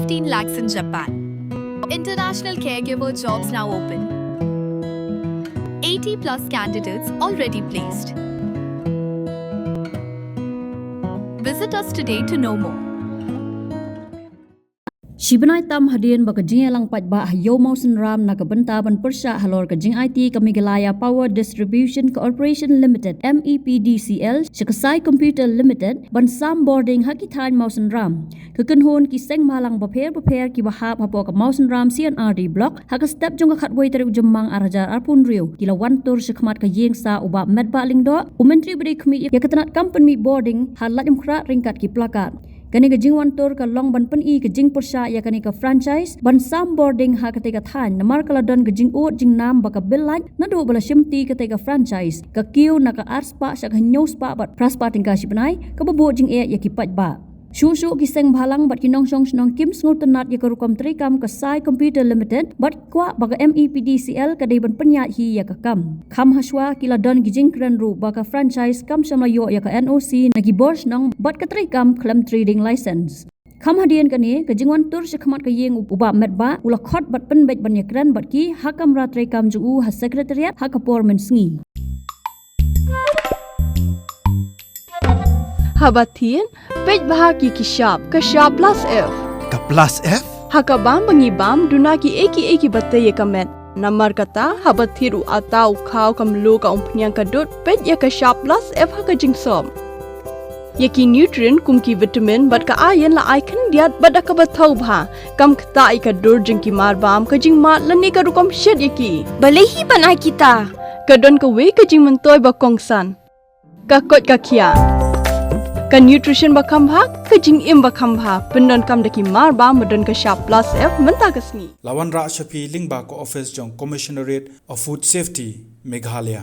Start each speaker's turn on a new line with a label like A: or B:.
A: 15 lakhs in Japan. International caregiver jobs now open. 80 plus candidates already placed. Visit us today to know more.
B: Shibanai tam hadian baka jing lang pajba hayo mausan ram na Bynta ban persya halor ka jing IT ka Meghalaya Power Distribution Corporation Limited MEPDCL Shakasai Computer Limited ban sam boarding hakitan mausan ram kekenhon ki Seng malang baper ki bahap hapo ka mausan ram CNRD block haka step jong ka khatway tarik jemang arajar arpun riu kila wantur Khmat ka yeng sa uba medba lingdo umentri beri kmi ya ketenat company boarding halat krat ringkat ki plakat kani ka jingwan tor ka long ban pen ka jing persya ya kani ka franchise ban sam boarding ha ka than namar kala don ka jing ot jing nam baka billat na do bala shimti ka ka franchise ka kiu na ka arspa sya ka news pa bat praspa tingka sipanai ka bobo jing ya ki pat ba Shu ki Seng bhalang bat kinong song snong kim sngot tenat ya ka rukom trikam ka Sai Computer Limited bat kwa baka MEPDCL ka ban penyat hi ya ka kam haswa kila don ki jing kran ru baka franchise kam sama yo ya ka NOC na ki bors nong bat ka trikam claim trading license Kham hadian kani ka jingwan tur Khmat ka yeng uba medba ula khot bat pen bet ban yakran bat ki hakam ra trikam ju ha secretariat ha ka pormen sngi
C: Habatin, pej bahagi ki shop plus F.
D: Ka plus F?
C: Hakabam bangibam dunaki eki batte ye kamet. Namar kata habathiru atau kau kamlu ka umpnyang kadut pej ya ka shop plus F haka jingsom. Yaki nutrient kum ki vitamin bat ka iron la icon diat bat ka bathau bha kam kta ka dur jing ki marbam ka jing mat lani ka rukom shed yaki.
E: Balehi banai kita.
C: Kadon ka we ka jing mentoy ba kongsan. Ka kot ka kia. Ka nutrition bakam bha ka jing im bakam bha pendon kam daki mar ba modon ka shop plus F menta kasni
D: Lawan ra shapi lingba ko office jong commissionerate of food safety Meghalaya